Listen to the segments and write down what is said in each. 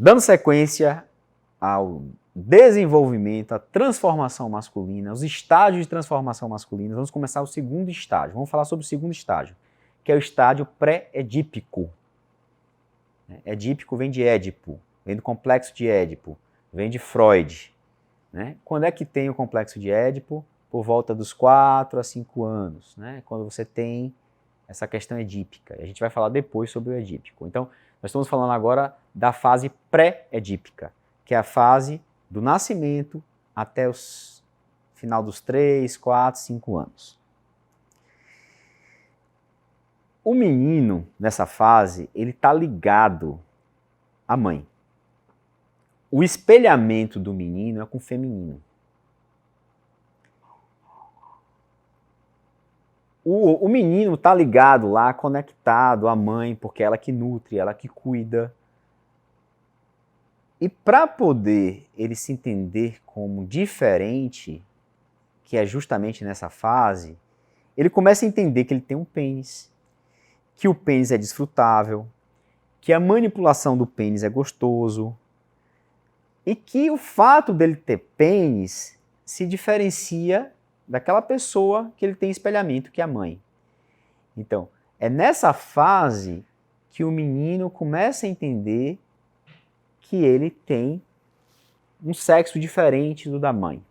Dando sequência ao desenvolvimento, à transformação masculina, os estágios de transformação masculina, vamos começar o segundo estágio. Vamos falar sobre o segundo estágio, que é o estágio pré-edípico. Edípico vem de Édipo, vem do complexo de Édipo, vem de Freud. Né? Quando é que tem o complexo de Édipo? Por volta dos 4 a 5 anos, né? Quando você tem essa questão edípica. A gente vai falar depois sobre o edípico. Então, nós estamos falando agora da fase pré-edípica, que é a fase do nascimento até o final dos 3, 4, 5 anos. O menino, nessa fase, ele está ligado à mãe. O espelhamento do menino é com o feminino. O menino está ligado lá, conectado à mãe, porque é ela que nutre, ela que cuida. E para poder ele se entender como diferente, que é justamente nessa fase, ele começa a entender que ele tem um pênis, que o pênis é desfrutável, que a manipulação do pênis é gostoso, e que o fato dele ter pênis se diferencia daquela pessoa que ele tem espelhamento, que é a mãe. Então, é nessa fase que o menino começa a entender que ele tem um sexo diferente do da mãe.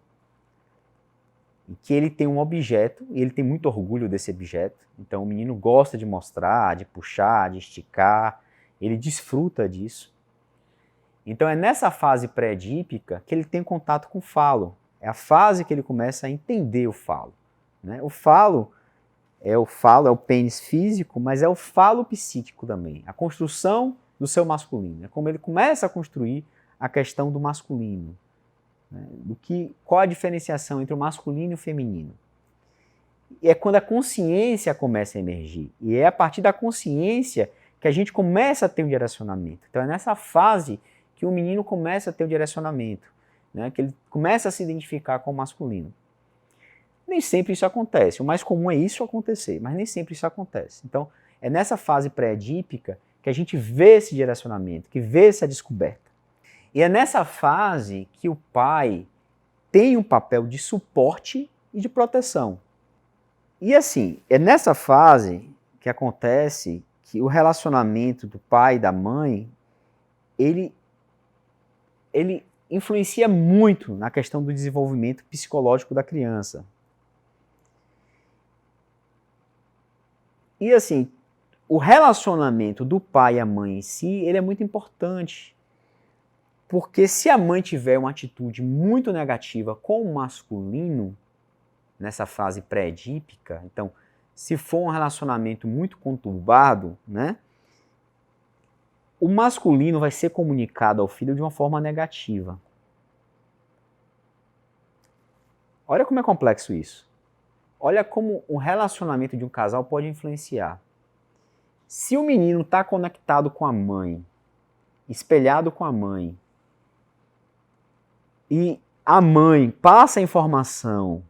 E que ele tem um objeto, e ele tem muito orgulho desse objeto. Então, o menino gosta de mostrar, de puxar, de esticar, ele desfruta disso. Então, é nessa fase pré-edípica que ele tem contato com o falo. É a fase que ele começa a entender o falo. Né? O falo é o pênis físico, mas é o falo psíquico também. A construção do seu masculino. É como ele começa a construir a questão do masculino. Né? Qual a diferenciação entre o masculino e o feminino. E é quando a consciência começa a emergir. E é a partir da consciência que a gente começa a ter um direcionamento. Então é nessa fase que o menino começa a ter um direcionamento. Né, que ele começa a se identificar com o masculino. Nem sempre isso acontece. O mais comum é isso acontecer, mas nem sempre isso acontece. Então, é nessa fase pré-edípica que a gente vê esse direcionamento, que vê essa descoberta. E é nessa fase que o pai tem um papel de suporte e de proteção. E assim, é nessa fase que acontece que o relacionamento do pai e da mãe, ele influencia muito na questão do desenvolvimento psicológico da criança. E assim, o relacionamento do pai e a mãe em si, ele é muito importante. Porque se a mãe tiver uma atitude muito negativa com o masculino, nessa fase pré-edípica, então, se for um relacionamento muito conturbado, né, o masculino vai ser comunicado ao filho de uma forma negativa. Olha como é complexo isso. Olha como o relacionamento de um casal pode influenciar. Se o menino está conectado com a mãe, espelhado com a mãe, e a mãe passa a informação,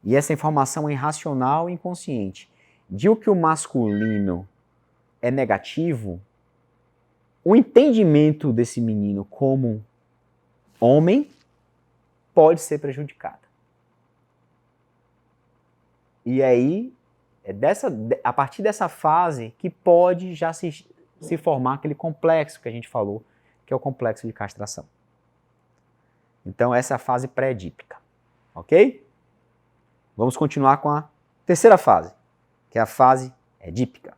e essa informação é irracional e inconsciente, de que o masculino é negativo, o entendimento desse menino como homem pode ser prejudicado. E aí, é a partir dessa fase que pode já se formar aquele complexo que a gente falou, que é o complexo de castração. Então, essa é a fase pré-edípica. Ok? Vamos continuar com a terceira fase, que é a fase edípica.